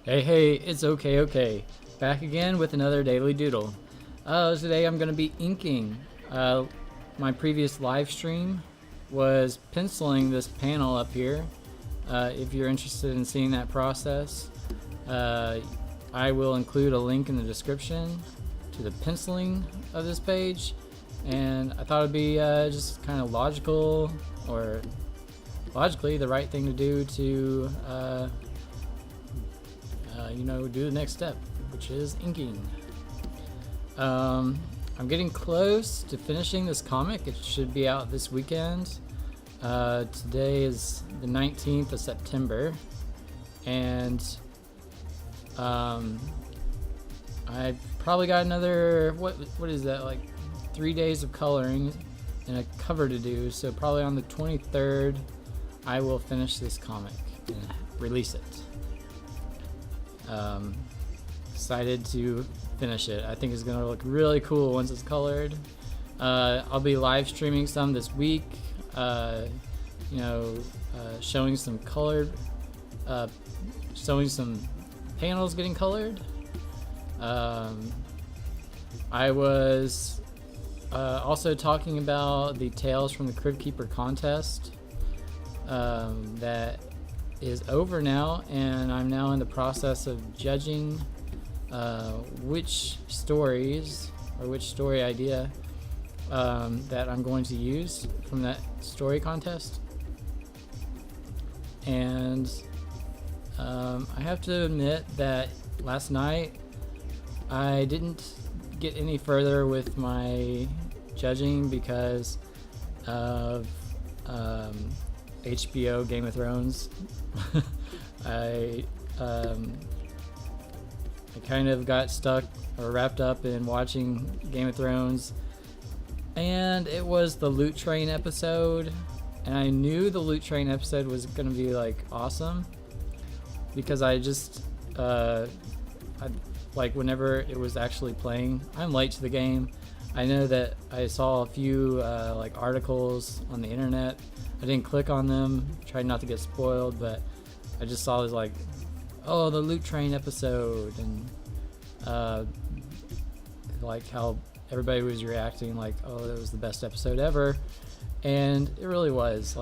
Hey, it's okay. Back again with another daily doodle. Today I'm going to be inking. My previous live stream was penciling this panel up here. If you're interested in seeing that process, I will include a link in the description to the penciling of this page. And I thought it'd be just kind of logically the right thing to do to do the next step, which is inking. I'm getting close to finishing this comic. It should be out this weekend. Today is the 19th of September, and I probably got another what is that, like 3 days of coloring and a cover to do. So probably on the 23rd, I will finish this comic and release it. Excited to finish it. I think it's gonna look really cool once it's colored. I'll be live streaming some this week, showing some colored, showing some panels getting colored. I was also talking about the Tales from the Crypt Keeper contest that is over now, and I'm now in the process of judging which stories or which story idea that I'm going to use from that story contest. And I have to admit that last night I didn't get any further with my judging because of HBO Game of Thrones. I kind of got stuck or wrapped up in watching Game of Thrones, and it was the Loot Train episode, and I knew the Loot Train episode was gonna be like awesome because I just whenever it was actually playing, I'm late to the game. I know that I saw a few articles on the internet. I didn't click on them, tried not to get spoiled, but I just saw this the Loot Train episode, and how everybody was reacting like, oh, that was the best episode ever, and it really was.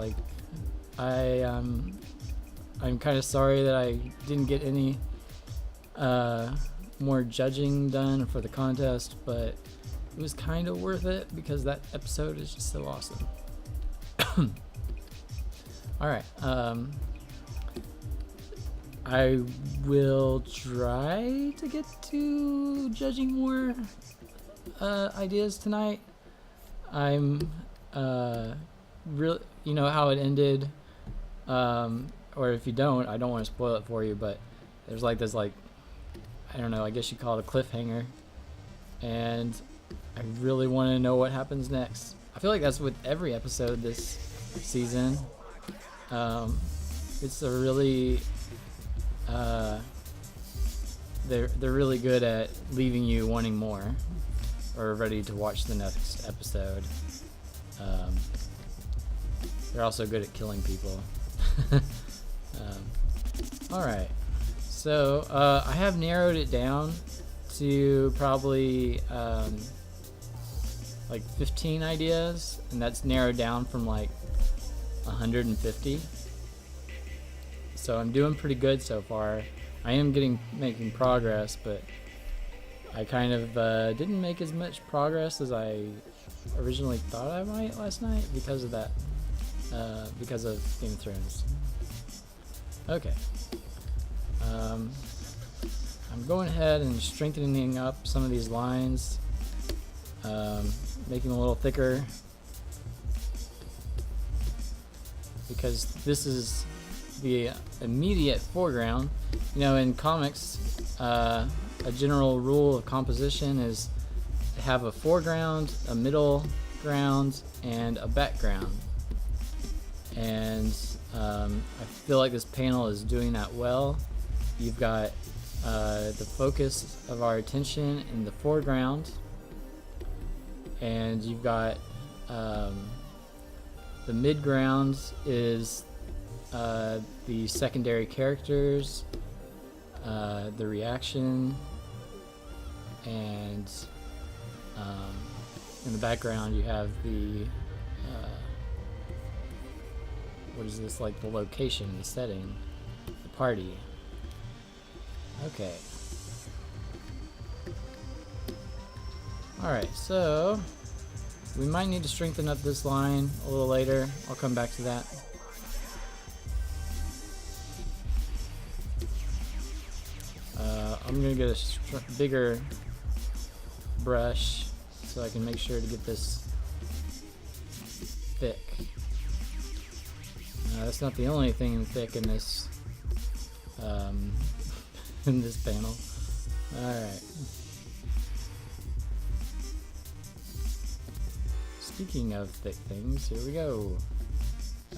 I'm kind of sorry that I didn't get any more judging done for the contest, but it was kind of worth it because that episode is just so awesome. Alright, I will try to get to judging more ideas tonight. I'm really, how it ended, or if you don't, I don't want to spoil it for you, but there's this I don't know, I guess you call it a cliffhanger, and I really want to know what happens next. I feel like that's with every episode this season. It's a really they're really good at leaving you wanting more or ready to watch the next episode. They're also good at killing people. Alright, so I have narrowed it down to probably 15 ideas, and that's narrowed down from 150. So I'm doing pretty good so far. I am making progress, but I kind of didn't make as much progress as I originally thought I might last night because of that, because of Game of Thrones. Okay. I'm going ahead and strengthening up some of these lines, making them a little thicker, because this is the immediate foreground. In comics, a general rule of composition is to have a foreground, a middle ground, and a background. And I feel like this panel is doing that well. You've got the focus of our attention in the foreground, and you've got the midground is the secondary characters, the reaction, and in the background you have the what is this, like the location, the setting, the party. Okay. Alright, so we might need to strengthen up this line a little later. I'll come back to that. I'm going to get a bigger brush so I can make sure to get this thick. That's not the only thing thick in this in this panel. Alright. Speaking of thick things, here we go.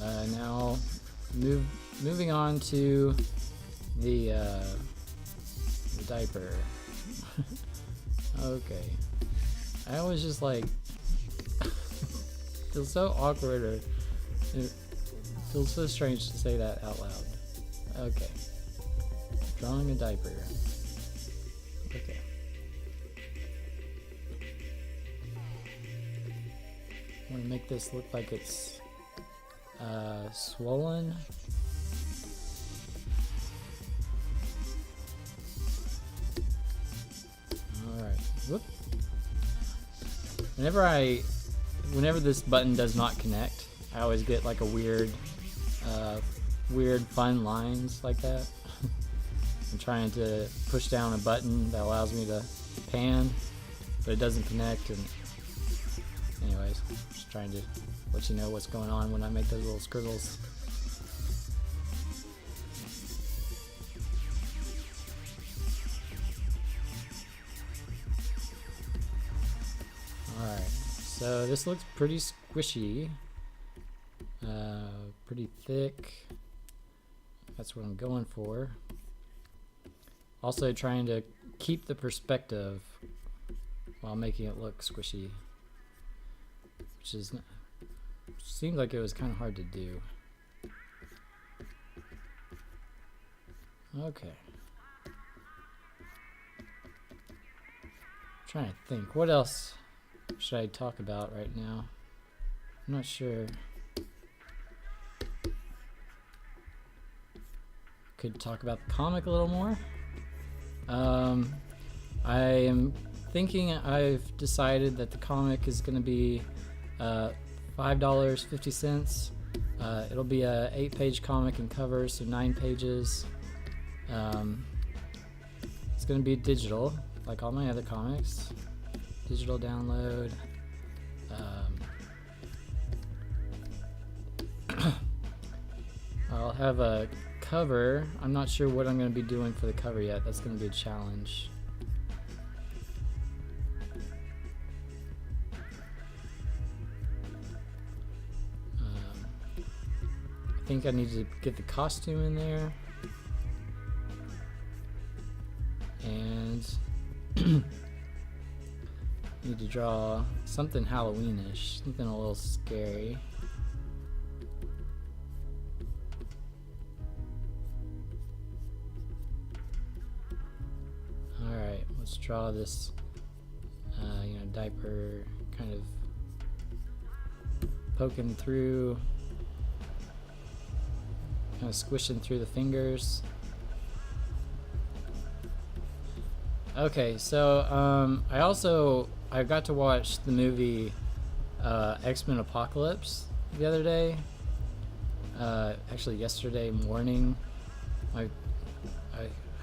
Now, moving on to the diaper. Okay. I always just like feels so awkward, or it feels so strange to say that out loud. Okay. Drawing a diaper. Okay. I want to make this look like it's swollen. Alright. Whoop. Whenever this button does not connect, I always get like a weird fun lines like that. I'm trying to push down a button that allows me to pan, but it doesn't connect, and anyways, just trying to let you know what's going on when I make those little scribbles. Alright, so this looks pretty squishy, pretty thick. That's what I'm going for. Also trying to keep the perspective while making it look squishy, which seemed like it was kind of hard to do. Okay. I'm trying to think, what else should I talk about right now? I'm not sure. Could talk about the comic a little more. I am thinking, I've decided that the comic is going to be $5.50. It'll be a 8-page comic and cover, so 9 pages. It's going to be digital, like all my other comics. Digital download. I'll have a cover. I'm not sure what I'm going to be doing for the cover yet. That's going to be a challenge. I think I need to get the costume in there, and need to draw something Halloweenish, something a little scary. Alright, let's draw this diaper kind of poking through, kind of squishing through the fingers. Okay, so I got to watch the movie X-Men Apocalypse the other day. Actually yesterday morning. I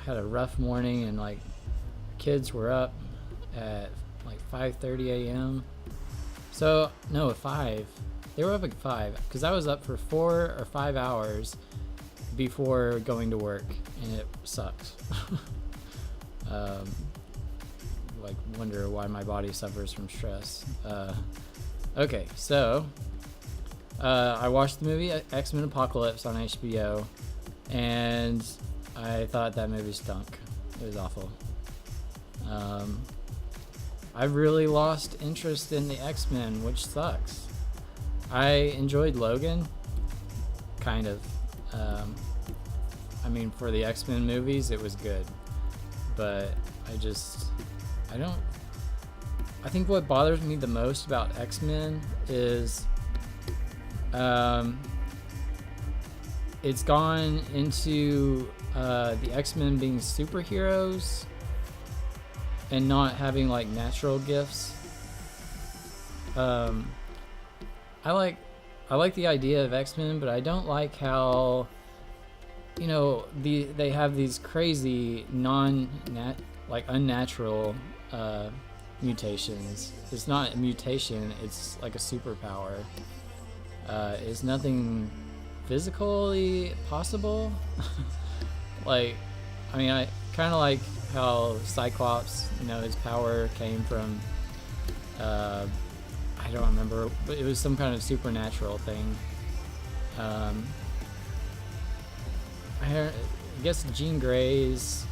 had a rough morning, and like kids were up at like 5:30 a.m. So no, at 5. They were up at 5 because I was up for 4 or 5 hours before going to work, and it sucked. Like wonder why my body suffers from stress. Okay, so I watched the movie X-Men Apocalypse on HBO, and I thought that movie stunk. It was awful. I really lost interest in the X-Men, which sucks. I enjoyed Logan, kind of. I mean, for the X-Men movies, it was good, but I think what bothers me the most about X-Men is it's gone into the X-Men being superheroes and not having like natural gifts. I like the idea of X-Men, but I don't like how, you know, they have these crazy unnatural mutations. It's not a mutation, it's like a superpower. Is nothing physically possible. Like, I mean, I kind of like how Cyclops, you know, his power came from I don't remember, but it was some kind of supernatural thing. I guess Jean Grey's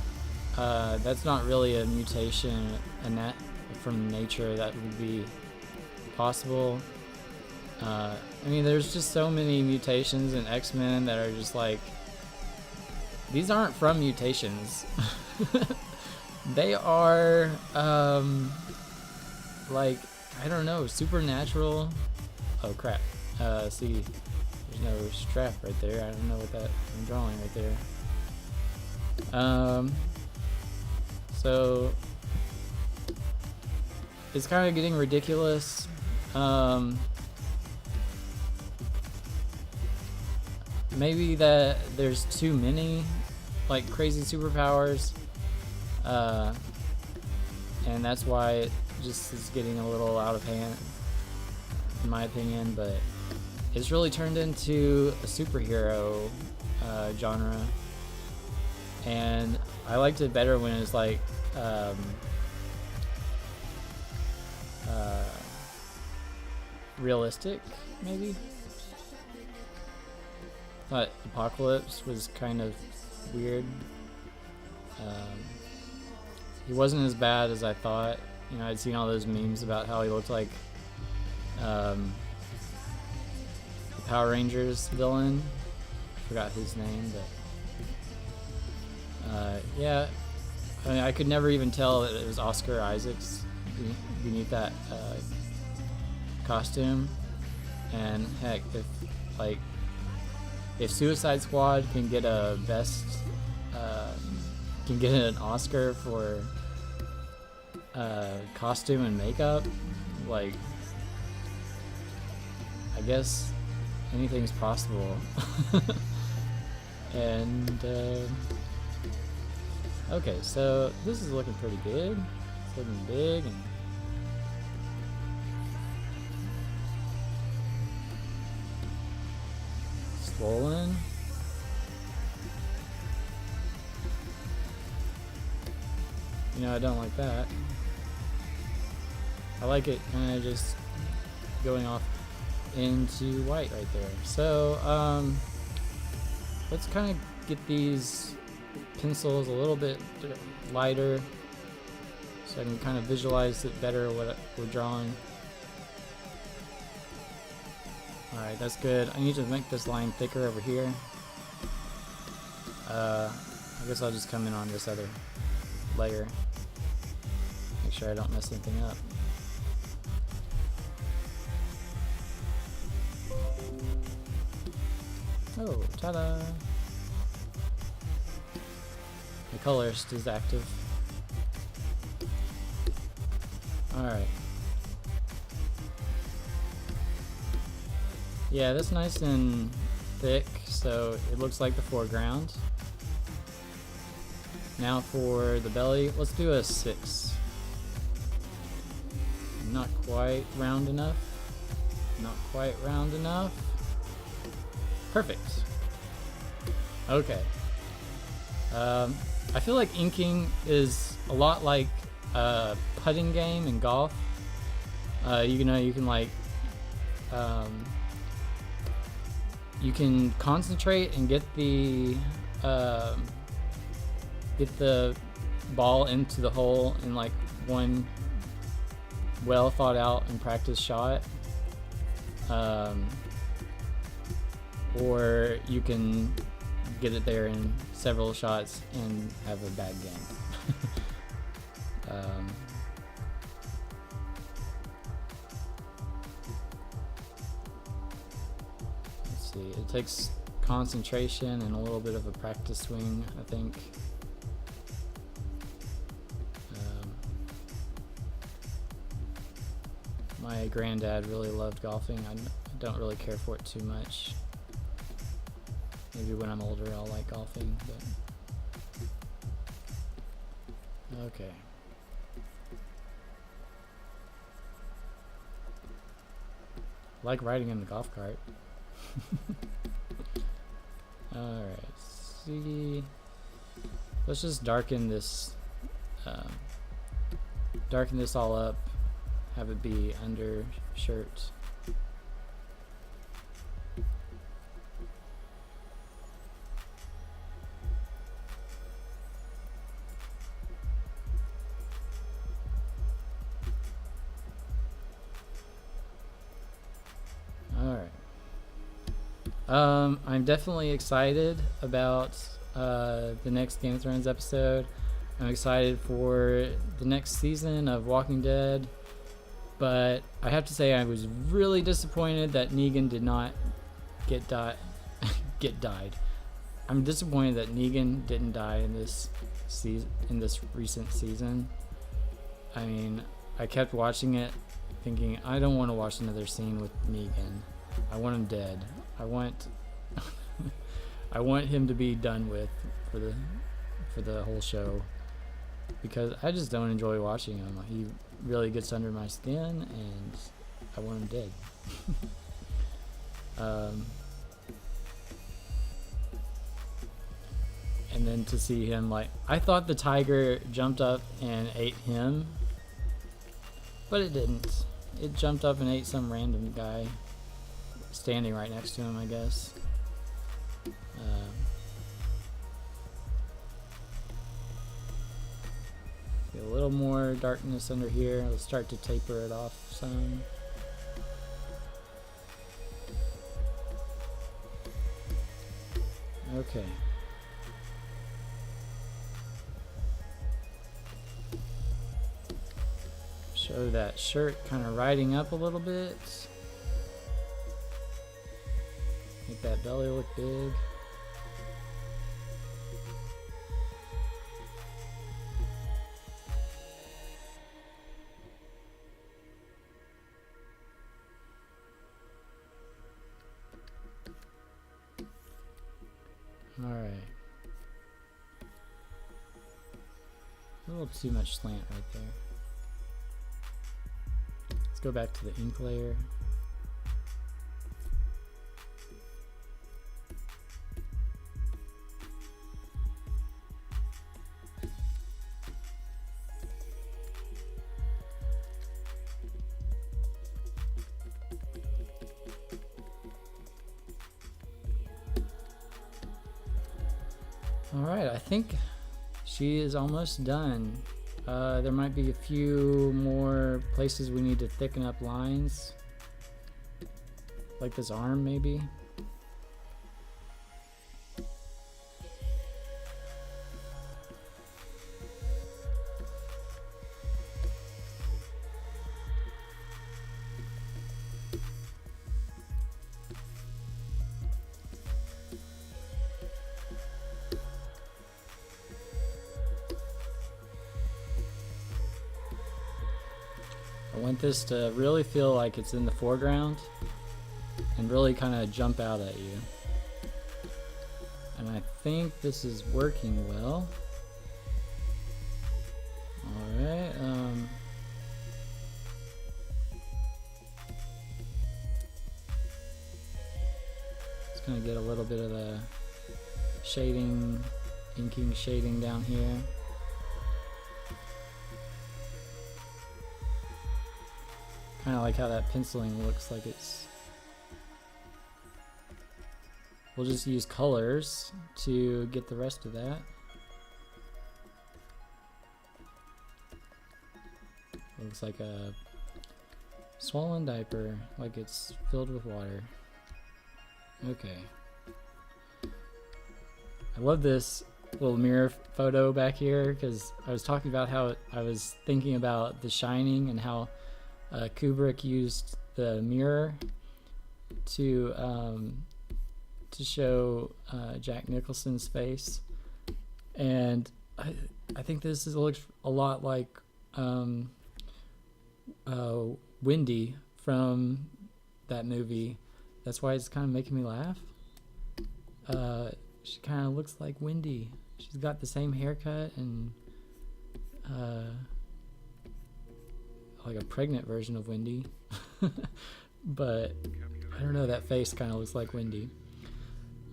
that's not really a mutation, and that from nature that would be possible. I mean, there's just so many mutations in X-Men that are just like, these aren't from mutations. They are like, I don't know, supernatural. Oh crap. See, there's no strap right there. I don't know what that I'm drawing right there. So it's kind of getting ridiculous. Maybe that there's too many like crazy superpowers, and that's why it just is getting a little out of hand, in my opinion. But it's really turned into a superhero genre, and I liked it better when it's like realistic, maybe. Thought Apocalypse was kind of weird. He wasn't as bad as I thought. You know, I'd seen all those memes about how he looked like the Power Rangers villain. I forgot his name, but yeah. I mean, I could never even tell that it was Oscar Isaacs beneath that costume. And heck, if Suicide Squad can get can get an Oscar for costume and makeup, like, I guess anything's possible. And okay, so this is looking pretty good. It's looking big and swollen. You know, I don't like that. I like it kind of just going off into white right there. So let's kind of get these pencils a little bit lighter so I can kind of visualize it better what we're drawing. Alright, that's good. I need to make this line thicker over here. I guess I'll just come in on this other layer. Make sure I don't mess anything up. Oh, ta-da! The colorist is active. Alright. Yeah, that's nice and thick, so it looks like the foreground. Now for the belly, let's do a 6. Not quite round enough. Not quite round enough. Perfect. Okay. I feel like inking is a lot like a putting game in golf. You know, you can like you can concentrate and get the ball into the hole in like one well thought out and practiced shot, or you can get it there in several shots and have a bad game. Let's see, it takes concentration and a little bit of a practice swing, I think. My granddad really loved golfing. I don't really care for it too much. Maybe when I'm older I'll like golfing, but okay. I like riding in the golf cart. Alright, see. Let's just darken this all up. Have it be under shirt. Alright. I'm definitely excited about the next Game of Thrones episode. I'm excited for the next season of Walking Dead. But I have to say I was really disappointed that Negan did not get died. I'm disappointed that Negan didn't die in this recent season. I mean, I kept watching it thinking I don't want to watch another scene with Negan. I want him dead. I want I want him to be done with for the whole show, because I just don't enjoy watching him. He really gets under my skin and I want him dead. And then to see him, like, I thought the tiger jumped up and ate him, but it didn't. It jumped up and ate some random guy standing right next to him, I guess. Get a little more darkness under here. Let's start to taper it off some. Okay. Show that shirt kind of riding up a little bit. Make that belly look big. Alright. A little too much slant right there. Let's go back to the ink layer. Alright, I think she is almost done. There might be a few more places we need to thicken up lines. Like this arm, maybe. I want this to really feel like it's in the foreground and really kind of jump out at you. And I think this is working well. Alright, just gonna get a little bit of the shading, inking shading down here. Kind of like how that penciling looks like it's... We'll just use colors to get the rest of that. Looks like a swollen diaper, like it's filled with water. Okay. I love this little mirror photo back here because I was talking about how I was thinking about The Shining and how Kubrick used the mirror to show Jack Nicholson's face, and I think this looks a lot like Wendy from that movie. That's why it's kind of making me laugh. She kind of looks like Wendy. She's got the same haircut and like a pregnant version of Wendy. But I don't know, that face kind of looks like Wendy.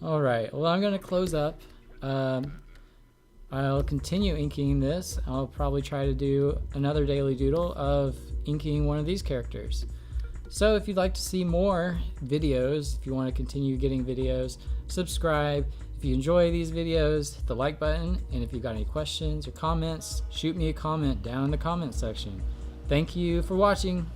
All right, well, I'm gonna close up. I'll continue inking this. I'll probably try to do another daily doodle of inking one of these characters. So if you'd like to see more videos, if you want to continue getting videos, subscribe. If you enjoy these videos, hit the like button, and if you've got any questions or comments, shoot me a comment down in the comment section. Thank you for watching.